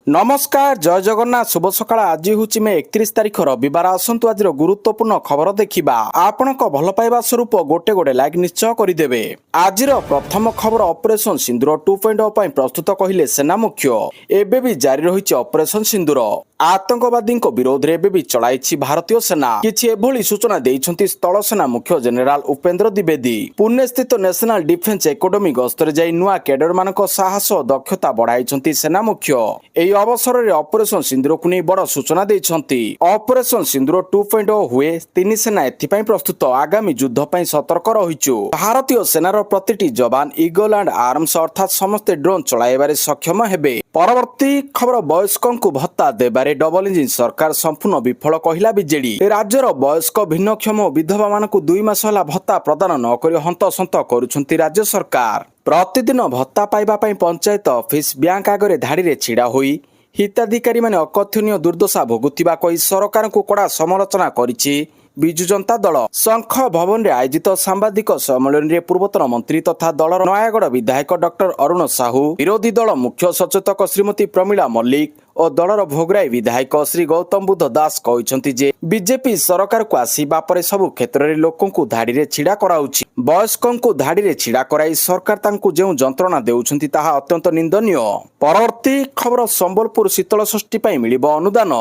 नमस्कार जय जगन्नाथ शुभ सकाळ आज हूँ मे 31 तारिख रविवार आसतु आज गुरुत्वपूर्ण खबर देखा आपण भल पाइबा स्वरूप गोटे गोटे लाइक निश्चय करदे। आज प्रथम खबर ऑपरेशन सिंदूर 2.0 प्रस्तुत कहले सेना मुख्य एबे भी जारी रही ऑपरेशन सिंदूर आतंकवादी विरोध में एबे भी चलाई भारतीय सेना किछि एभली सूचना देइछंती स्थल सेना मुख्य जनरल उपेंद्र द्विवेदी पुणे स्थित नेशनल डिफेन्स एकाडेमी गस्तरे जाई नुआ कैडर मानक साहस और दक्षता बढ़ाई सेना मुख्य एई अवसर में ऑपरेशन सिंदूर को नहीं बड़ सूचना देइछंती। ऑपरेशन सिंदूर 2.0 हुए तीन सेना एथिपाई प्रस्तुत आगामी युद्ध पर सतर्क रहिछु। भारतीय सेनार प्रतिटी जवान ईगल एंड आर्म्स अर्थात समस्त ड्रोन चलाइबारे सक्षम हेबे। परवर्ती खबर वयस्कों को भत्ता देबारे डबल इंजिन सरकार संपूर्ण विफल कहिला बीजेडी। राज्यर वयस्क भिन्नक्षम विधवा मानकु 2 मास होला भत्ता प्रदान न करि हंतसंत करुछंती राज्य सरकार। प्रतिदिन भत्ता पाइबा पई पंचायत ऑफिस बैंक आगरे धाड़ी रे छिड़ा होई हिताधिकारी माने अकथनीय दुर्दशा भोगुतिबा कही सरकार को कड़ा समालोचना करिछि बिजु जनता दल। शंख भवन रे आयोजित सांबादिक सम्मेलन रे पूर्वतन मंत्री तथा दलर नयागढ़ विधायक डॉक्टर अरुण साहू, विरोधी दल मुख्य सचेतक श्रीमती प्रमिला मल्लिक और दलर भोगराई विधायक श्री गौतम बुद्ध दास कहते जे बीजेपी सरकार को आसीबा परे सबु क्षेत्र में लोकों को धाड़ी रे छिड़ा कराउछि। वयस्कों को धाड़ी रे छिड़ा कराई सरकार तांकु जेउ जंत्रणा देउछंती ताहा अत्यंत निंदनीय। परवर्ती खबर संबलपुर शीतल षष्ठी पई मिलिबो अनुदान।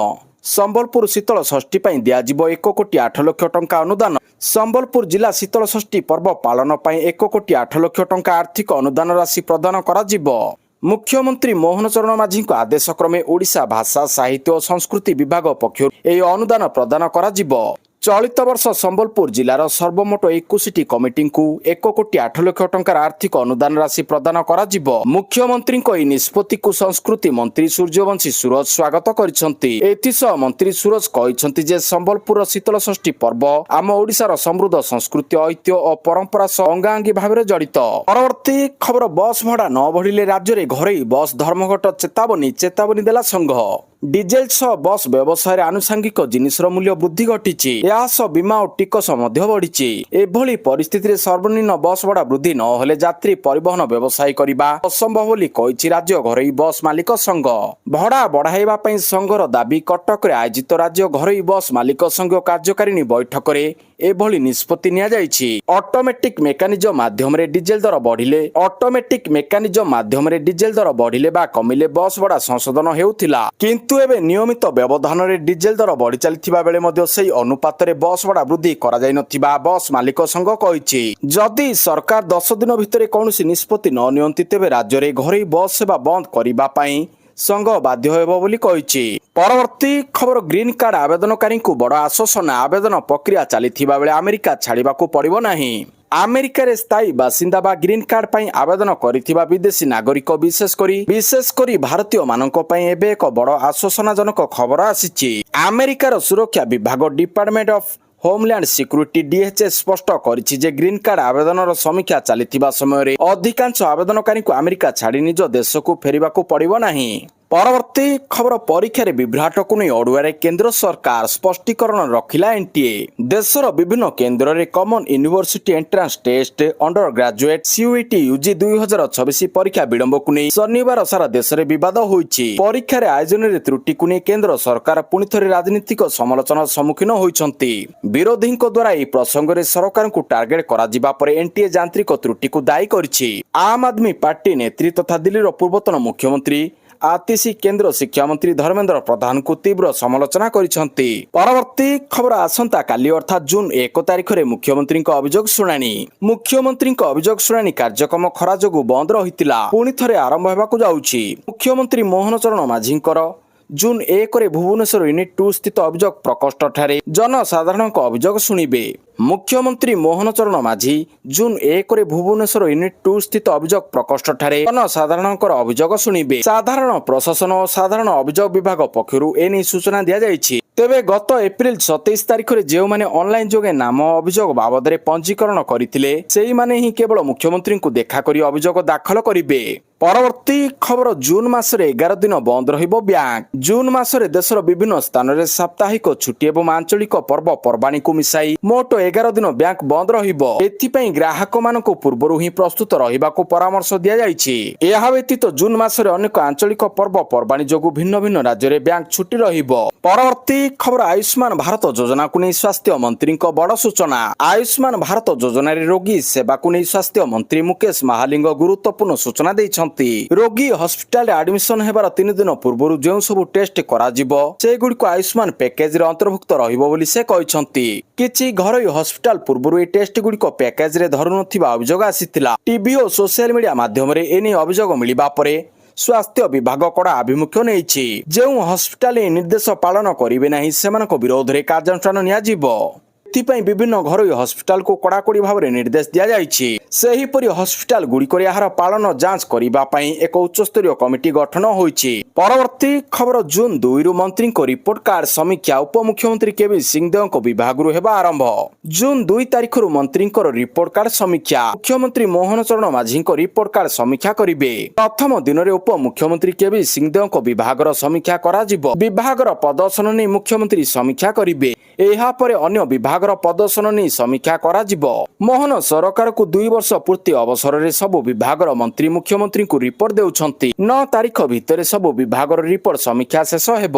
संबलपुर शीतल षष्ठी पई दियाजिबो 1 कोटी 8 लाख टंका अनुदान। संबलपुर जिला शीतल षष्ठी पर्व पालन पई 1 कोटी 8 लाख टंका आर्थिक अनुदान राशि प्रदान कराजिबो। मुख्यमंत्री मोहन चरण माझी आदेश क्रमे ओडिशा भाषा साहित्य और संस्कृति विभाग पक्षरु एई अनुदान प्रदान कराजिबो। चलित वर्ष संबलपुर जिलार सर्वमोट 21 कमिटी को 1 कोटी 8 लाख टंकार आर्थिक अनुदान राशि प्रदान कराजिबो। मुख्यमंत्री को निष्पत्ति को संस्कृति मंत्री सूर्यवंशी सूरज स्वागत करिसंती। एथिसह मंत्री सूरज कहिसंती जे संबलपुर शीतल षष्ठी पर्व आम ओडिशार समृद्ध संस्कृति ऐतिह्य और परंपरा सह अंगांगी भाव जड़ित। परवर्ती खबर बस भाड़ा न बढ़िले राज्य में घरोई बस धर्मघट चेतावनी देला संघ। डिजेल सह बस व्यवसाय आनुषंगिक जिनिसर मूल्य वृद्धि घटी बीमा और टिकस बढ़ी। एभली परिस्थिति सर्वनिम्न बस भड़ा वृद्धि न होले यात्री परिवहन व्यवसाय करने असंभव बोली कहिछि राज्य घरोई बस मालिक संघ। भड़ा बढ़ाइबा पई संघर दाबी। कटक रे आयोजित राज्य घरोई बस मालिक संघ कार्यकारिणी बैठक रे एभली निष्पत्ति निया जाइछि। ऑटोमेटिक मेकानिजम माध्यम रे डिजेल दर बढ़िले बा कमिले बस भड़ा संशोधन हेउथिला किंतु एबे नियमित व्यवधान रे डिजेल दर बढ़ी चलिथिबा बेले मध्ये सेही अनुपात रे बस भड़ा वृद्धि करा जाय नथिबा बस मालिक संघ कहिछि। जदि सरकार 10 दिन भितरे कौनसी निष्पत्ति न नियंती तेबे राज्य रे घरोई बस सेवा बंद करिबा पई संघ बाध्य हेबो बोली कहिछि। परवर्ती खबर ग्रीन कार्ड आवेदनकारी को बड़ आश्वासन। आवेदन प्रक्रिया चलिथिबा बेले अमेरिका छाड़िबाकू पड़िबो नाही। अमेरिका रे स्थायी बासिंदा बा ग्रीन कार्ड पई आवेदन करिथिबा विदेशी नागरिक विशेष करी भारतीय मानक पई एबे एक बड़ आश्वासनजनक खबर आसीछि। अमेरिकार सुरक्षा विभाग department of homeland security DHS स्पष्ट करिछि जे ग्रीन कार्ड आवेदनर समीक्षा चलिथिबा समय अधिकांश आवेदनकारी को अमेरिका छाड़ी निज देश को फेरिबाकू पड़िबो नाही। परवर्ती खबर परीक्षा रे विभ्राट को नहीं अड़ुआ केंद्र सरकार स्पष्टीकरण रखिला एनटीए। देशर विभिन्न केन्द्र रे common university entrance test undergraduate CUET UG 2026 परीक्षा विलंब को नहीं शनिवार सारा देश में विवाद होइछि। परीक्षा रे आयोजन रे त्रुटि को नहीं केंद्र सरकार पुणी थरे राजनीतिक समालोचनार सम्मुखीन होइछंती। विरोधी द्वारा यह प्रसंग में सरकार को टार्गेट करा जिबा परे एनटीए यांत्रिक त्रुटि को दायी करिछि। आम आदमी पार्टी नेत्री तथा दिल्लीर पूर्वतन मुख्यमंत्री आतिशी केंद्र शिक्षा मंत्री धर्मेंद्र प्रधान को तीव्र समालोचना करिसंती। परवर्ती खबर आसंता काली अर्थात जून 1 तारिख रे मुख्यमंत्री अभियोग शुणाणी। मुख्यमंत्री अभियोग शुणाणी कार्यक्रम खरा जोगु बंद रहितिला पुणी थरे आरंभ हेबाकू जाउछि। मुख्यमंत्री मोहन चरण माझींकर जून 1 रे भुवनेश्वर यूनिट 2 स्थित अभियोग प्रकोष्ठ ठारे जनसाधारण अभियोग शुणिबे। मुख्यमंत्री मोहन चरण माझी जून 1 रे भुवनेश्वर यूनिट 2 स्थित अभियोग प्रकोष्ठ ठारे जनसाधारण अभियोग शुणिबे। साधारण प्रशासन और साधारण अभियोग विभाग पक्षरु एनी सूचना दिया जाइछि। तेबे गत एप्रिल 27 तारिख रे जेउ माने ऑनलाइन जोगे नाम अभियोग बाबद रे पंजीकरण करिथिले सेही माने ही केवल मुख्यमंत्री को देखा करी अभियोग दाखल करिबे। ପରବର୍ତ୍ତୀ ଖବର ଜୁନ୍ ମାସରେ 11 ଦିନ ବନ୍ଦ ରହିବ ବ୍ୟାଙ୍କ। ଜୁନ୍ ମାସରେ ଦେଶର ବିଭିନ୍ନ ସ୍ଥାନରେ ସାପ୍ତାହିକ ଛୁଟି ଏବଂ ଆଞ୍ଚଳିକ ପର୍ବପର୍ବାଣୀକୁ ମିଶାଇ ମୋଟ 11 ଦିନ ବ୍ୟାଙ୍କ ବନ୍ଦ ରହିବ। ଏଥିପାଇଁ ଗ୍ରାହକମାନଙ୍କୁ ପୂର୍ବରୁ ହିଁ ପ୍ରସ୍ତୁତ ରହିବାକୁ ପରାମର୍ଶ ଦିଆଯାଇଛି। ଏହା ବ୍ୟତୀତ ଜୁନ୍ ମାସରେ ଅନେକ ଆଞ୍ଚଳିକ ପର୍ବପର୍ବାଣୀ ଯୋଗୁଁ ଭିନ୍ନ ଭିନ୍ନ ରାଜ୍ୟରେ ବ୍ୟାଙ୍କ ଛୁଟି ରହିବ। ପରବର୍ତ୍ତୀ ଖବର ଆୟୁଷ୍ମାନ ଭାରତ ଯୋଜନାକୁ ନେଇ ସ୍ୱାସ୍ଥ୍ୟ ମନ୍ତ୍ରୀଙ୍କ ବଡ଼ ସୂଚନା। ଆୟୁଷ୍ମାନ ଭାରତ ଯୋଜନାରେ ରୋଗୀ ସେବାକୁ ନେଇ ସ୍ୱାସ୍ଥ୍ୟ ମନ୍ତ୍ରୀ ମୁକେଶ ମାହାଲିଙ୍କ ଗୁରୁତ୍ୱପୂର୍ଣ୍ଣ ସୂଚନା ଦେଇଛନ୍ତି। ରୋଗୀ ହସ୍ପିଟାଲରେ ଆଡମିସନ ହେବାର 3 ଦିନ ପୂର୍ବରୁ ଯେଉଁ ସବୁ ଟେଷ୍ଟ କରାଯିବ ସେଗୁଡ଼ିକୁ ଆୟୁଷ୍ମାନ ପ୍ୟାକେଜରେ ଅନ୍ତର୍ଭୁକ୍ତ ରହିବ ବୋଲି ସେ କହିଛନ୍ତି। କିଛି ଘରୋଇ ହସ୍ପିଟାଲ ପୂର୍ବରୁ ଏହି ଟେଷ୍ଟ ଗୁଡ଼ିକ ପ୍ୟାକେଜରେ ଧରୁନଥିବା ଅଭିଯୋଗ ଆସିଥିଲା। ଟିଭି ଓ ସୋସିଆଲ ମିଡିଆ ମାଧ୍ୟମରେ ଏନେଇ ଅଭିଯୋଗ ମିଳିବା ପରେ ସ୍ୱାସ୍ଥ୍ୟ ବିଭାଗ କଡ଼ା ଆଭିମୁଖ୍ୟ ନେଇଛି। ଯେଉଁ ହସ୍ପିଟାଲ ଏହି ନିର୍ଦ୍ଦେଶ ପାଳନ କରିବେ ନାହିଁ ସେମାନଙ୍କ ବିରୋଧରେ କାର୍ଯ୍ୟାନୁଷ୍ଠାନ ନିଆଯିବ। ଏଥିପାଇଁ ବିଭିନ୍ନ ଘରୋଇ ହସ୍ପିଟାଲକୁ କଡ଼ାକଡ଼ି ଭାବରେ ନିର୍ଦ୍ଦେଶ ଦିଆଯାଇଛି। ସେହିପରି ହସ୍ପିଟାଲ ଗୁଡ଼ିକରେ ଏହାର ପାଳନ ଯାଞ୍ଚ କରିବା ପାଇଁ ଏକ ଉଚ୍ଚସ୍ତରୀୟ କମିଟି ଗଠନ ହୋଇଛି। ପରବର୍ତ୍ତୀ ଖବର ଜୁନ୍ 2ରୁ ମନ୍ତ୍ରୀଙ୍କ ରିପୋର୍ଟ କାର୍ଡ ସମୀକ୍ଷା ଉପମୁଖ୍ୟମନ୍ତ୍ରୀ କେବି ସିଂହଦେଓଙ୍କ ବିଭାଗରୁ ହେବା ଆରମ୍ଭ। ଜୁନ୍ 2 ତାରିଖରୁ ମନ୍ତ୍ରୀଙ୍କର ରିପୋର୍ଟ କାର୍ଡ ସମୀକ୍ଷା। ମୁଖ୍ୟମନ୍ତ୍ରୀ ମୋହନ ଚରଣ ମାଝୀଙ୍କ ରିପୋର୍ଟ କାର୍ଡ ସମୀକ୍ଷା କରିବେ। ପ୍ରଥମ ଦିନରେ ଉପମୁଖ୍ୟମନ୍ତ୍ରୀ କେବି ସିଂହଦେଓଙ୍କ ବିଭାଗର ସମୀକ୍ଷା କରାଯିବ। ବିଭାଗର ପ୍ରଦର୍ଶନ ନେଇ ମୁଖ୍ୟମନ୍ତ୍ରୀ ସମୀକ୍ଷା କରିବେ। ଏହାପରେ ଅନ୍ୟ ବିଭାଗର ପ୍ରଦର୍ଶନ ନେଇ ସମୀକ୍ଷା କରାଯିବ। ମୋହନ ସରକାରକୁ 2 ବର୍ଷ ପୂର୍ତ୍ତି ଅବସରରେ ସବୁ ବିଭାଗର ମନ୍ତ୍ରୀ ମୁଖ୍ୟମନ୍ତ୍ରୀଙ୍କୁ ରିପୋର୍ଟ ଦେଉଛନ୍ତି। 9 ତାରିଖ ଭିତରେ ସବୁ ବିଭାଗର ରିପୋର୍ଟ ସମୀକ୍ଷା ଶେଷ ହେବ।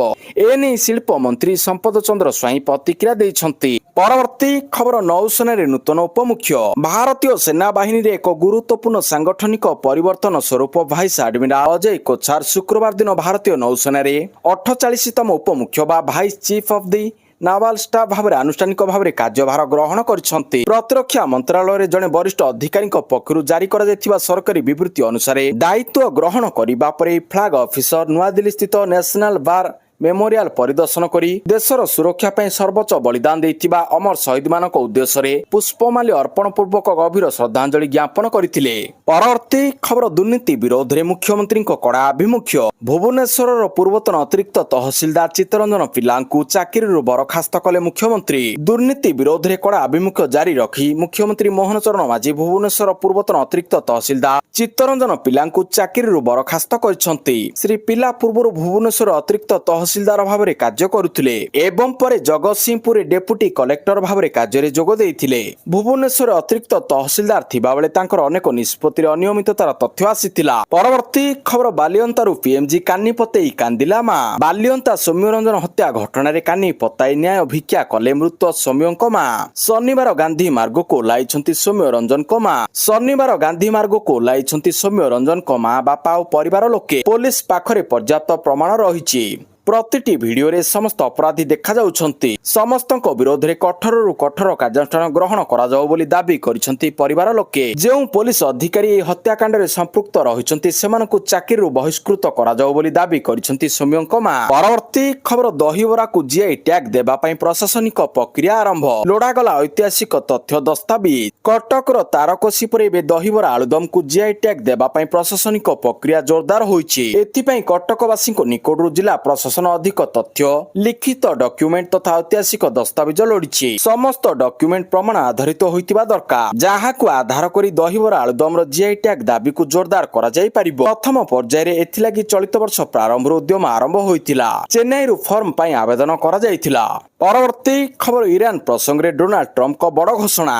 ଏନେଇ ଶିଳ୍ପ ମନ୍ତ୍ରୀ ସମ୍ପଦ ଚନ୍ଦ୍ର ସ୍ୱାଇଁ ପ୍ରତିକ୍ରିୟା ଦେଇଛନ୍ତି। ପରବର୍ତ୍ତୀ ଖବର ନୌସେନାରେ ନୂତନ ଉପମୁଖ୍ୟ। ଭାରତୀୟ ସେନାବାହିନୀରେ ଏକ ଗୁରୁତ୍ୱପୂର୍ଣ୍ଣ ସାଂଗଠନିକ ପରିବର୍ତ୍ତନ ସ୍ୱରୂପ ଭାଇସ୍ ଆଡମିରାଲ ଅଜୟ କୋଛାର ଶୁକ୍ରବାର ଦିନ ଭାରତୀୟ ନୌସେନାରେ 48ତମ ଉପମୁଖ୍ୟ ବା vice chief of the naval staff ଭାବରେ ଆନୁଷ୍ଠାନିକ ଭାବରେ କାର୍ଯ୍ୟଭାର ଗ୍ରହଣ କରିଛନ୍ତି। ପ୍ରତିରକ୍ଷା ମନ୍ତ୍ରାଳୟରେ ଜଣେ ବରିଷ୍ଠ ଅଧିକାରୀଙ୍କ ପକ୍ଷରୁ ଜାରି କରାଯାଇଥିବା ସରକାରୀ ବିବୃତ୍ତି ଅନୁସାରେ ଦାୟିତ୍ୱ ଗ୍ରହଣ କରିବା ପରେ ଫ୍ଲାଗ ଅଫିସର ନୂଆଦିଲ୍ଲୀ ସ୍ଥିତ ନ୍ୟାସନାଲ ବାର ମେମୋରିଆଲ ପରିଦର୍ଶନ କରି ଦେଶର ସୁରକ୍ଷା ପାଇଁ ସର୍ବୋଚ୍ଚ ବଳିଦାନ ଦେଇଥିବା ଅମର ଶହୀଦମାନଙ୍କ ଉଦ୍ଦେଶ୍ୟରେ ପୁଷ୍ପମାଲ୍ୟ ଅର୍ପଣ ପୂର୍ବକ ଗଭୀର ଶ୍ରଦ୍ଧାଞ୍ଜଳି ଜ୍ଞାପନ କରିଥିଲେ। ପରବର୍ତ୍ତୀ ଖବର ଦୁର୍ନୀତି ବିରୋଧରେ ମୁଖ୍ୟମନ୍ତ୍ରୀଙ୍କ କଡ଼ା ଆଭିମୁଖ୍ୟ। ଭୁବନେଶ୍ୱରର ପୂର୍ବତନ ଅତିରିକ୍ତ ତହସିଲଦାର ଚିତ୍ତରଞ୍ଜନ ପିଲାଙ୍କୁ ଚାକିରିରୁ ବରଖାସ୍ତ କଲେ ମୁଖ୍ୟମନ୍ତ୍ରୀ। ଦୁର୍ନୀତି ବିରୋଧରେ କଡ଼ା ଆଭିମୁଖ୍ୟ ଜାରି ରଖି ମୁଖ୍ୟମନ୍ତ୍ରୀ ମୋହନ ଚରଣ ମାଝୀ ଭୁବନେଶ୍ୱର ପୂର୍ବତନ ଅତିରିକ୍ତ ତହସିଲଦାର ଚିତ୍ତରଞ୍ଜନ ପିଲାଙ୍କୁ ଚାକିରିରୁ ବରଖାସ୍ତ କରିଛନ୍ତି। ଶ୍ରୀ ପିଲା ପୂର୍ବରୁ ଭୁବନେଶ୍ୱର ଅତିରିକ୍ତ ତହସିଲଦାର ଭାବରେ କାର୍ଯ୍ୟ କରୁଥିଲେ ଏବଂ ପରେ ଜଗତସିଂହପୁରରେ ଡେପୁଟି କଲେକ୍ଟର ଭାବରେ କାର୍ଯ୍ୟରେ ଯୋଗ ଦେଇଥିଲେ। ଭୁବନେଶ୍ୱର ଅତିରିକ୍ତ ତହସିଲଦାର ଥିବାବେଳେ ତାଙ୍କର ଅନେକ ନିଷ୍ପତ୍ତିରେ ଅନିୟମିତତାର ତଥ୍ୟ ଆସିଥିଲା। ପରବର୍ତ୍ତୀ ଖବର ବାଲିଅନ୍ତାରୁ ପିଏମଜି କାନି ପତେଇ କାନ୍ଦିଲା ମା। ବାଲିଅନ୍ତା ସୌମ୍ୟରଞ୍ଜନ ହତ୍ୟା ଘଟଣାରେ କାନି ପତାଇ ନ୍ୟାୟ ଭିକ୍ଷା କଲେ ମୃତ ସୌମ୍ୟଙ୍କ ମା। ଶନିବାର ଗାନ୍ଧୀ ମାର୍ଗକୁ ଓହ୍ଲାଇଛନ୍ତି ସୌମ୍ୟରଞ୍ଜନଙ୍କ ମା। ଶନିବାର ଗାନ୍ଧୀ ମାର୍ଗକୁ ଓହ୍ଲାଇଛନ୍ତି ସୌମ୍ୟରଞ୍ଜନଙ୍କ ମା, ବାପା ଓ ପରିବାର ଲୋକେ। ପୋଲିସ ପାଖରେ ପର୍ଯ୍ୟାପ୍ତ ପ୍ରମାଣ ରହିଛି। ପ୍ରତିଟି ଭିଡିଓରେ ସମସ୍ତ ଅପରାଧୀ ଦେଖାଯାଉଛନ୍ତି। ସମସ୍ତଙ୍କ ବିରୋଧରେ କଠୋରରୁ କଠୋର କାର୍ଯ୍ୟାନୁଷ୍ଠାନ ଗ୍ରହଣ କରାଯାଉ ବୋଲି ଦାବି କରିଛନ୍ତି ପରିବାର ଲୋକେ। ଯେଉଁ ପୋଲିସ ଅଧିକାରୀ ଏହି ହତ୍ୟାକାଣ୍ଡରେ ସମ୍ପୃକ୍ତ ରହିଛନ୍ତି ସେମାନଙ୍କୁ ଚାକିରିରୁ ବହିଷ୍କୃତ କରାଯାଉ ବୋଲି ଦାବି କରିଛନ୍ତି ସୌମ୍ୟଙ୍କ ମା। ପରବର୍ତ୍ତୀ ଖବର ଦହିବରାକୁ ଜିଆଇ ଟ୍ୟାଗ ଦେବା ପାଇଁ ପ୍ରଶାସନିକ ପ୍ରକ୍ରିୟା ଆରମ୍ଭ। ଲୋଡ଼ାଗଲା ଐତିହାସିକ ତଥ୍ୟ ଦସ୍ତାବିଜ। କଟକର ତାରକସି ପରେ ଏବେ ଦହିବରା ଆଳୁଦମକୁ ଜିଆଇ ଟ୍ୟାଗ ଦେବା ପାଇଁ ପ୍ରଶାସନିକ ପ୍ରକ୍ରିୟା ଜୋରଦାର ହୋଇଛି। ଏଥିପାଇଁ କଟକବାସୀଙ୍କ ନିକଟରୁ ଜିଲ୍ଲା ପ୍ରଶାସନ ଅଧିକ ତଥ୍ୟ, ଲିଖିତ ଡକ୍ୟୁମେଣ୍ଟ ତଥା ଐତିହାସିକ ଦସ୍ତାବିଜ ଲୋଡ଼ିଛି। ସମସ୍ତ ଡକ୍ୟୁମେଣ୍ଟ ପ୍ରମାଣ ଆଧାରିତ ହୋଇଥିବା ଦରକାର, ଯାହାକୁ ଆଧାର କରି ଦହିବରା ଆଳୁଦମର ଜିଆଇ ଟ୍ୟାଗ ଦାବିକୁ ଜୋରଦାର କରାଯାଇପାରିବ। ପ୍ରଥମ ପର୍ଯ୍ୟାୟରେ ଏଥିଲାଗି ଚଳିତ ବର୍ଷ ପ୍ରାରମ୍ଭରୁ ଉଦ୍ୟମ ଆରମ୍ଭ ହୋଇଥିଲା। ଚେନ୍ନାଇରୁ ଫର୍ମ ପାଇଁ ଆବେଦନ କରାଯାଇଥିଲା। ପରବର୍ତ୍ତୀ ଖବର ଇରାନ ପ୍ରସଙ୍ଗରେ ଡୋନାଲ୍ଡ ଟ୍ରମ୍ପଙ୍କ ବଡ଼ ଘୋଷଣା।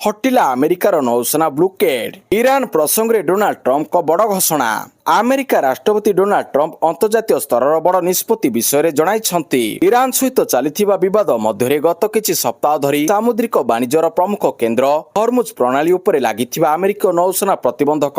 ହଟିଲା ଆମେରିକାର ନୌସେନା ବ୍ଲୁକେଡ୍। ଇରାନ ପ୍ରସଙ୍ଗରେ ଡୋନାଲ୍ଡ ଟ୍ରମ୍ପଙ୍କ ବଡ଼ ଘୋଷଣା। ଆମେରିକା ରାଷ୍ଟ୍ରପତି ଡୋନାଲ୍ଡ ଟ୍ରମ୍ପ ଅନ୍ତର୍ଜାତୀୟ ସ୍ତରର ବଡ଼ ନିଷ୍ପତ୍ତି ବିଷୟରେ ଜଣାଇଛନ୍ତି। ଇରାନ ସହିତ ଚାଲିଥିବା ବିବାଦ ମଧ୍ୟରେ ଗତ କିଛି ସପ୍ତାହ ଧରି ସାମୁଦ୍ରିକ ବାଣିଜ୍ୟର ପ୍ରମୁଖ କେନ୍ଦ୍ର ହରମୁଜ ପ୍ରଣାଳୀ ଉପରେ ଲାଗିଥିବା ଆମେରିକୀୟ ନୌସେନା ପ୍ରତିବନ୍ଧକ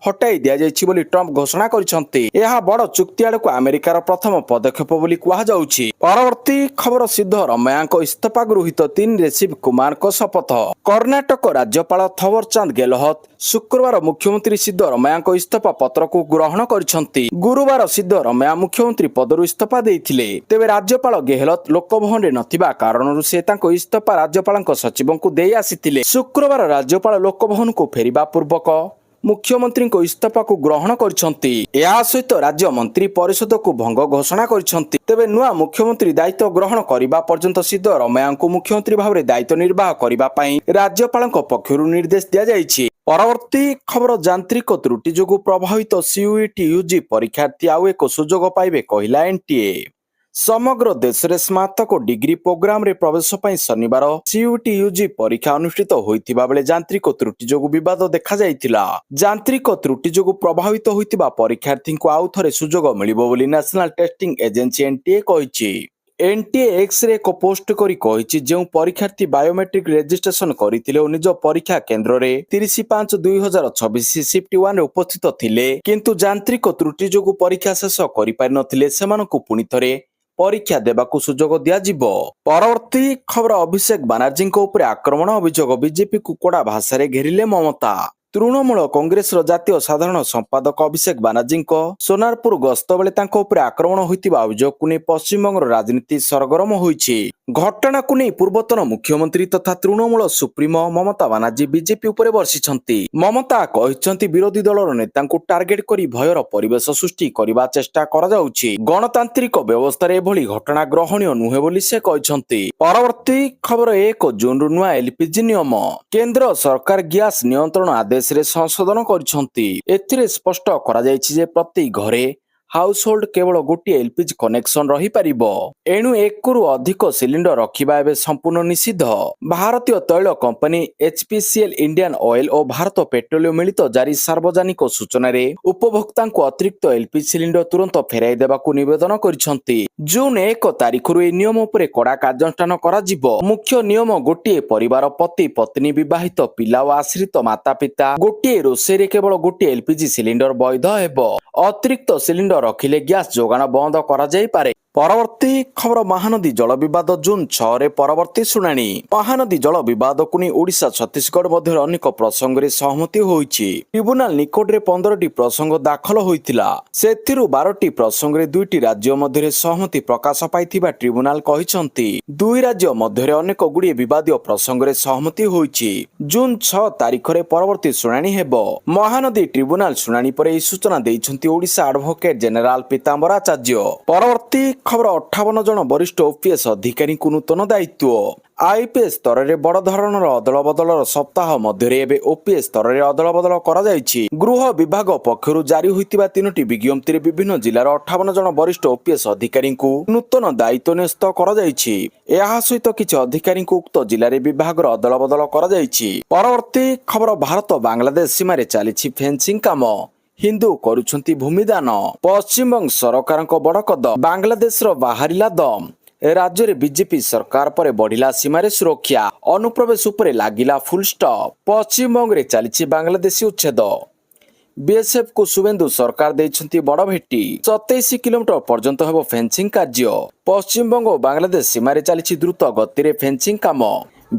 ହଟାଇ ଦିଆଯାଇଛି ବୋଲି ଟ୍ରମ୍ପ ଘୋଷଣା କରିଛନ୍ତି। ଏହା ବଡ଼ ଚୁକ୍ତି ଆଡ଼କୁ ଆମେରିକାର ପ୍ରଥମ ପଦକ୍ଷେପ ବୋଲି କୁହାଯାଉଛି। ପରବର୍ତ୍ତୀ ଖବର ସିଦ୍ଧରମୟାଙ୍କ ଇସ୍ତଫା ଗୃହୀତ 3ରେ ଶିବ କୁମାରଙ୍କ ଶପଥ। କର୍ଣ୍ଣାଟକ ରାଜ୍ୟପାଳ ଥୱରଚାନ୍ଦ ଗେହଲଟ ଶୁକ୍ରବାର ମୁଖ୍ୟମନ୍ତ୍ରୀ ସିଦ୍ଧରମୟାଙ୍କ ଇସ୍ତଫା ପତ୍ରକୁ ଗ୍ରହଣ କରିଛନ୍ତି। ଗୁରୁବାର ସିଦ୍ଧରମୟା ମୁଖ୍ୟମନ୍ତ୍ରୀ ପଦରୁ ଇସ୍ତଫା ଦେଇଥିଲେ। ତେବେ ରାଜ୍ୟପାଳ ଗେହଲଟ ଲୋକଭବନରେ ନଥିବା କାରଣରୁ ସେ ତାଙ୍କ ଇସ୍ତଫା ରାଜ୍ୟପାଳଙ୍କ ସଚିବଙ୍କୁ ଦେଇ ଆସିଥିଲେ। ଶୁକ୍ରବାର ରାଜ୍ୟପାଳ ଲୋକଭବନକୁ ଫେରିବା ପୂର୍ବକ ମୁଖ୍ୟମନ୍ତ୍ରୀଙ୍କ ଇସ୍ତଫାକୁ ଗ୍ରହଣ କରିଛନ୍ତି। ଏହା ସହିତ ରାଜ୍ୟ ମନ୍ତ୍ରୀ ପରିଷଦକୁ ଭଙ୍ଗ ଘୋଷଣା କରିଛନ୍ତି। ତେବେ ନୂଆ ମୁଖ୍ୟମନ୍ତ୍ରୀ ଦାୟିତ୍ୱ ଗ୍ରହଣ କରିବା ପର୍ଯ୍ୟନ୍ତ ସିଦ୍ଦରମେୟାଙ୍କୁ ମୁଖ୍ୟମନ୍ତ୍ରୀ ଭାବରେ ଦାୟିତ୍ୱ ନିର୍ବାହ କରିବା ପାଇଁ ରାଜ୍ୟପାଳଙ୍କ ପକ୍ଷରୁ ନିର୍ଦ୍ଦେଶ ଦିଆଯାଇଛି। ପରବର୍ତ୍ତୀ ଖବର ଯାନ୍ତ୍ରିକ ତ୍ରୁଟି ଯୋଗୁଁ ପ୍ରଭାବିତ ସିୟୁଇଟି ୟୁଜି ପରୀକ୍ଷାର୍ଥୀ ଆଉ ଏକ ସୁଯୋଗ ପାଇବେ କହିଲା ଏନ୍ଟିଏ। ସମଗ୍ର ଦେଶରେ ସ୍ନାତକ ଡିଗ୍ରୀ ପ୍ରୋଗ୍ରାମରେ ପ୍ରବେଶ ପାଇଁ ଶନିବାର ସିୟୁଟି ୟୁଜି ପରୀକ୍ଷା ଅନୁଷ୍ଠିତ ହୋଇଥିବା ବେଳେ ଯାନ୍ତ୍ରିକ ତ୍ରୁଟି ଯୋଗୁଁ ବିବାଦ ଦେଖାଯାଇଥିଲା। ଯାନ୍ତ୍ରିକ ତ୍ରୁଟି ଯୋଗୁଁ ପ୍ରଭାବିତ ହୋଇଥିବା ପରୀକ୍ଷାର୍ଥୀଙ୍କୁ ଆଉ ଥରେ ସୁଯୋଗ ମିଳିବ ବୋଲି ନ୍ୟାସନାଲ ଟେଷ୍ଟିଂ ଏଜେନ୍ସି ଏନ୍ଟିଏ କହିଛି। ଏନ୍ଟିଏ ଏକ୍ସରେ ଏକ ପୋଷ୍ଟ କରି କହିଛି, ଯେଉଁ ପରୀକ୍ଷାର୍ଥୀ ବାୟୋମେଟ୍ରିକ ରେଜିଷ୍ଟ୍ରେସନ କରିଥିଲେ ଓ ନିଜ ପରୀକ୍ଷା କେନ୍ଦ୍ରରେ 30/5/2024 ସିଫ୍ଟ 1ରେ ଉପସ୍ଥିତ ଥିଲେ କିନ୍ତୁ ଯାନ୍ତ୍ରିକ ତ୍ରୁଟି ଯୋଗୁଁ ପରୀକ୍ଷା ଶେଷ କରିପାରିନଥିଲେ ସେମାନଙ୍କୁ ପୁଣି ଥରେ ପରୀକ୍ଷା ଦେବାକୁ ସୁଯୋଗ ଦିଆଯିବ। ପରବର୍ତ୍ତୀ ଖବର ଅଭିଷେକ ବାନାର୍ଜୀଙ୍କ ଉପରେ ଆକ୍ରମଣ ଅଭିଯୋଗ ବିଜେପିକୁ କଡ଼ା ଭାଷାରେ ଘେରିଲେ ମମତା। ତୃଣମୂଳ କଂଗ୍ରେସର ଜାତୀୟ ସାଧାରଣ ସମ୍ପାଦକ ଅଭିଷେକ ବାନାର୍ଜୀଙ୍କ ସୋନାରପୁର ଗସ୍ତ ବେଳେ ତାଙ୍କ ଉପରେ ଆକ୍ରମଣ ହୋଇଥିବା ଅଭିଯୋଗକୁ ନେଇ ପଶ୍ଚିମବଙ୍ଗର ରାଜନୀତି ସରଗରମ ହୋଇଛି। ଘଟଣାକୁ ନେଇ ପୂର୍ବତନ ମୁଖ୍ୟମନ୍ତ୍ରୀ ତଥା ତୃଣମୂଳ ସୁପ୍ରିମୋ ମମତା ବାନାର୍ଜୀ ବିଜେପି ଉପରେ ବର୍ଷିଛନ୍ତି। ମମତା କହିଛନ୍ତି, ବିରୋଧୀ ଦଳର ନେତାଙ୍କୁ ଟାର୍ଗେଟ କରି ଭୟର ପରିବେଶ ସୃଷ୍ଟି କରିବା ଚେଷ୍ଟା କରାଯାଉଛି। ଗଣତାନ୍ତ୍ରିକ ବ୍ୟବସ୍ଥାରେ ଏଭଳି ଘଟଣା ଗ୍ରହଣୀୟ ନୁହେଁ ବୋଲି ସେ କହିଛନ୍ତି। ପରବର୍ତ୍ତୀ ଖବର 1 ଜୁନରୁ ନୂଆ ଏଲପିଜି ନିୟମ। କେନ୍ଦ୍ର ସରକାର ଗ୍ୟାସ ନିୟନ୍ତ୍ରଣ ଆଦେଶରେ ସଂଶୋଧନ କରିଛନ୍ତି। ଏଥିରେ ସ୍ପଷ୍ଟ କରାଯାଇଛି ଯେ ପ୍ରତି ଘରେ ହାଉସ ହୋଲ୍ଡ କେବଳ ଗୋଟିଏ ଏଲପିଜି କନେକ୍ସନ ରହିପାରିବ। ଏଣୁ 1ରୁ ଅଧିକ ସିଲିଣ୍ଡର ରଖିବା ଏବେ ସମ୍ପୂର୍ଣ୍ଣ ନିଷିଦ୍ଧ। ଭାରତୀୟ ତୈଳ କମ୍ପାନୀ ଏଚପିସିଏଲ, ଇଣ୍ଡିଆନ ଅଏଲ ଓ ଭାରତ ପେଟ୍ରୋଲିୟମ ମିଳିତ ଜାରି ସାର୍ବଜନିକ ସୂଚନାରେ ଉପଭୋକ୍ତାଙ୍କୁ ଅତିରିକ୍ତ ଏଲପିଜି ସିଲିଣ୍ଡର ତୁରନ୍ତ ଫେରାଇ ଦେବାକୁ ନିବେଦନ କରିଛନ୍ତି। ଜୁନ 1 ତାରିଖରୁ ଏହି ନିୟମ ଉପରେ କଡ଼ା କାର୍ଯ୍ୟାନୁଷ୍ଠାନ କରାଯିବ। ମୁଖ୍ୟ ନିୟମ, ଗୋଟିଏ ପରିବାର ପତି ପତ୍ନୀ, ବିବାହିତ ପିଲା ଓ ଆଶ୍ରିତ ମାତାପିତା ଗୋଟିଏ ରୋଷେଇରେ କେବଳ ଗୋଟିଏ ଏଲପିଜି ସିଲିଣ୍ଡର ବୈଧ ହେବ। ଅତିରିକ୍ତ ସିଲିଣ୍ଡର ରଖିଲେ ଗ୍ୟାସ ଯୋଗାଣ ବନ୍ଦ କରାଯାଇପାରେ। ପରବର୍ତ୍ତୀ ଖବର ମହାନଦୀ ଜଳ ବିବାଦ ଜୁନ 6ରେ ପରବର୍ତ୍ତୀ ଶୁଣାଣି। ମହାନଦୀ ଜଳ ବିବାଦକୁ ନେଇ ଓଡ଼ିଶା ଛତିଶଗଡ଼ ମଧ୍ୟରେ ଅନେକ ପ୍ରସଙ୍ଗରେ ସହମତି ହୋଇଛି। ଟ୍ରିବ୍ୟୁନାଲ ନିକଟରେ 15ଟି ପ୍ରସଙ୍ଗ ଦାଖଲ ହୋଇଥିଲା। ସେଥିରୁ 12ଟି ପ୍ରସଙ୍ଗରେ 2ଟି ରାଜ୍ୟ ମଧ୍ୟରେ ସହମତି ପ୍ରକାଶ ପାଇଥିବା ଟ୍ରିବ୍ୟୁନାଲ କହିଛନ୍ତି। ଦୁଇ ରାଜ୍ୟ ମଧ୍ୟରେ ଅନେକ ଗୁଡ଼ିଏ ବିବାଦୀୟ ପ୍ରସଙ୍ଗରେ ସହମତି ହୋଇଛି। ଜୁନ 6 ତାରିଖରେ ପରବର୍ତ୍ତୀ ଶୁଣାଣି ହେବ। ମହାନଦୀ ଟ୍ରିବ୍ୟୁନାଲ ଶୁଣାଣି ପରେ ଏହି ସୂଚନା ଦେଇଛନ୍ତି ଓଡ଼ିଶା ଆଡଭୋକେଟ ଜେନେରାଲ ପୀତାମ୍ବର ଆଚାର୍ଯ୍ୟ। ପରବର୍ତ୍ତୀ ଖବର 58 ଜଣ ବରିଷ୍ଠ ଓପିଏସ୍ ଅଧିକାରୀଙ୍କୁ ନୂତନ ଦାୟିତ୍ୱ। ଆଇପିଏସ୍ ସ୍ତରରେ ବଡ଼ ଧରଣର ଅଦଳବଦଳର ସପ୍ତାହ ମଧ୍ୟରେ ଏବେ ଓପିଏସ୍ ସ୍ତରରେ ଅଦଳବଦଳ କରାଯାଇଛି। ଗୃହ ବିଭାଗ ପକ୍ଷରୁ ଜାରି ହୋଇଥିବା 3ଟି ବିଜ୍ଞପ୍ତିରେ ବିଭିନ୍ନ ଜିଲ୍ଲାର 58 ଜଣ ବରିଷ୍ଠ ଓପିଏସ୍ ଅଧିକାରୀଙ୍କୁ ନୂତନ ଦାୟିତ୍ୱ ନ୍ୟସ୍ତ କରାଯାଇଛି। ଏହା ସହିତ କିଛି ଅଧିକାରୀଙ୍କୁ ଉକ୍ତ ଜିଲ୍ଲାରେ ବିଭାଗର ଅଦଳବଦଳ କରାଯାଇଛି। ପରବର୍ତ୍ତୀ ଖବର ଭାରତ ବାଂଲାଦେଶ ସୀମାରେ ଚାଲିଛି ଫେନ୍ସିଂ କାମ। ହିନ୍ଦୁ କରୁଛନ୍ତି ଭୂମିଦାନ। ପଶ୍ଚିମବଙ୍ଗ ସରକାରଙ୍କ ବଡ଼ କଦମ। ବାଂଲାଦେଶର ବାହାରିଲା ଦମ। ରାଜ୍ୟରେ ବିଜେପି ସରକାର ପରେ ବଢିଲା ସୀମାରେ ସୁରକ୍ଷା। ଅନୁପ୍ରବେଶ ଉପରେ ଲାଗିଲା ଫୁଲ ଷ୍ଟପ୍। ପଶ୍ଚିମବଙ୍ଗରେ ଚାଲିଛି ବାଂଲାଦେଶୀ ଉଚ୍ଛେଦ। ବିଏସ୍ଏଫ୍କୁ ଶୁଭେନ୍ଦୁ ସରକାର ଦେଇଛନ୍ତି ବଡ଼ ଭେଟି। 27 କିଲୋମିଟର ପର୍ଯ୍ୟନ୍ତ ହେବ ଫେନ୍ସିଂ କାର୍ଯ୍ୟ। ପଶ୍ଚିମବଙ୍ଗ ଓ ବାଂଲାଦେଶ ସୀମାରେ ଚାଲିଛି ଦ୍ରୁତ ଗତିରେ ଫେନ୍ସିଂ କାମ।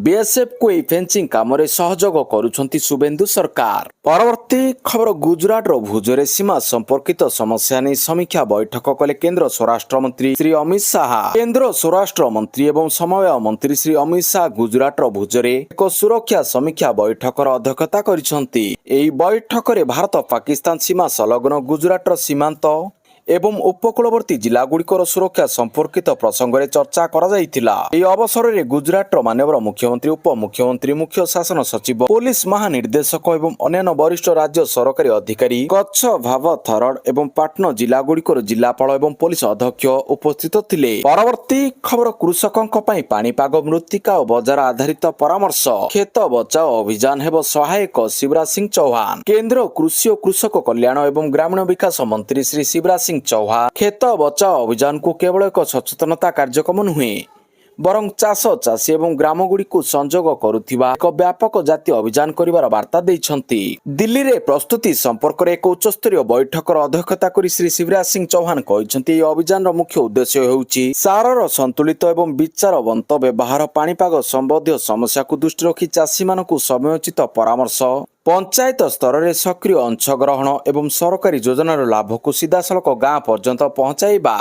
ବିଏସ୍ଏଫ୍କୁ ଏହି ଫେନ୍ସିଂ କାମରେ ସହଯୋଗ କରୁଛନ୍ତି ଶୁଭେନ୍ଦୁ ସରକାର। ପରବର୍ତ୍ତୀ ଖବର ଗୁଜରାଟର ଭୁଜରେ ସୀମା ସମ୍ପର୍କିତ ସମସ୍ୟା ନେଇ ସମୀକ୍ଷା ବୈଠକ କଲେ କେନ୍ଦ୍ର ସ୍ୱରାଷ୍ଟ୍ର ମନ୍ତ୍ରୀ ଶ୍ରୀ ଅମିତ ଶାହା। କେନ୍ଦ୍ର ସ୍ୱରାଷ୍ଟ୍ର ମନ୍ତ୍ରୀ ଏବଂ ସମବାୟ ମନ୍ତ୍ରୀ ଶ୍ରୀ ଅମିତ ଶାହା ଗୁଜରାଟର ଭୁଜରେ ଏକ ସୁରକ୍ଷା ସମୀକ୍ଷା ବୈଠକର ଅଧ୍ୟକ୍ଷତା କରିଛନ୍ତି। ଏହି ବୈଠକରେ ଭାରତ ପାକିସ୍ତାନ ସୀମା ସଂଲଗ୍ନ ଗୁଜରାଟର ସୀମାନ୍ତ ଏବଂ ଉପକୂଳବର୍ତ୍ତୀ ଜିଲ୍ଲାଗୁଡ଼ିକର ସୁରକ୍ଷା ସମ୍ପର୍କିତ ପ୍ରସଙ୍ଗରେ ଚର୍ଚ୍ଚା କରାଯାଇଥିଲା। ଏହି ଅବସରରେ ଗୁଜରାଟର ମାନ୍ୟବର ମୁଖ୍ୟମନ୍ତ୍ରୀ, ଉପମୁଖ୍ୟମନ୍ତ୍ରୀ, ମୁଖ୍ୟ ଶାସନ ସଚିବ, ପୋଲିସ ମହାନିର୍ଦ୍ଦେଶକ ଏବଂ ଅନ୍ୟାନ୍ୟ ବରିଷ୍ଠ ରାଜ୍ୟ ସରକାରୀ ଅଧିକାରୀ, କଚ୍ଛ, ଭାବ, ଥରଡ ଏବଂ ପାଟନା ଜିଲ୍ଲାଗୁଡ଼ିକର ଜିଲ୍ଲାପାଳ ଏବଂ ପୋଲିସ ଅଧ୍ୟକ୍ଷ ଉପସ୍ଥିତ ଥିଲେ। ପରବର୍ତ୍ତୀ ଖବର କୃଷକଙ୍କ ପାଇଁ ପାଣିପାଗ, ମୃତ୍ତିକା ଓ ବଜାର ଆଧାରିତ ପରାମର୍ଶ। କ୍ଷେତ ବଚାଓ ଅଭିଯାନ ହେବ ସହାୟକ ଶିବରାଜ ସିଂ ଚୌହାନ। କେନ୍ଦ୍ର କୃଷି ଓ କୃଷକ କଲ୍ୟାଣ ଏବଂ ଗ୍ରାମୀଣ ବିକାଶ ମନ୍ତ୍ରୀ ଶ୍ରୀ ଶିବରାଜ ସିଂ ଚୌହାନ କ୍ଷେତ ବଚାଓ ଅଭିଯାନକୁ କେବଳ ଏକ ସଚେତନତା କାର୍ଯ୍ୟକ୍ରମ ନୁହେଁ ବରଂ ଚାଷ, ଚାଷୀ ଏବଂ ଗ୍ରାମଗୁଡ଼ିକୁ ସଂଯୋଗ କରୁଥିବା ଏକ ବ୍ୟାପକ ଜାତୀୟ ଅଭିଯାନ କରିବାର ବାର୍ତ୍ତା ଦେଇଛନ୍ତି। ଦିଲ୍ଲୀରେ ପ୍ରସ୍ତୁତି ସମ୍ପର୍କରେ ଏକ ଉଚ୍ଚସ୍ତରୀୟ ବୈଠକର ଅଧ୍ୟକ୍ଷତା କରି ଶ୍ରୀ ଶିବରାଜ ସିଂ ଚୌହାନ କହିଛନ୍ତି, ଏହି ଅଭିଯାନର ମୁଖ୍ୟ ଉଦ୍ଦେଶ୍ୟ ହେଉଛି ସାରର ସନ୍ତୁଳିତ ଏବଂ ବିଚାରବନ୍ତ ବ୍ୟବହାର, ପାଣିପାଗ ସମ୍ବନ୍ଧୀୟ ସମସ୍ୟାକୁ ଦୃଷ୍ଟିରେ ରଖି ଚାଷୀମାନଙ୍କୁ ସମୟୋଚିତ ପରାମର୍ଶ, ପଞ୍ଚାୟତ ସ୍ତରରେ ସକ୍ରିୟ ଅଂଶଗ୍ରହଣ ଏବଂ ସରକାରୀ ଯୋଜନାର ଲାଭକୁ ସିଧାସଳଖ ଗାଁ ପର୍ଯ୍ୟନ୍ତ ପହଞ୍ଚାଇବା।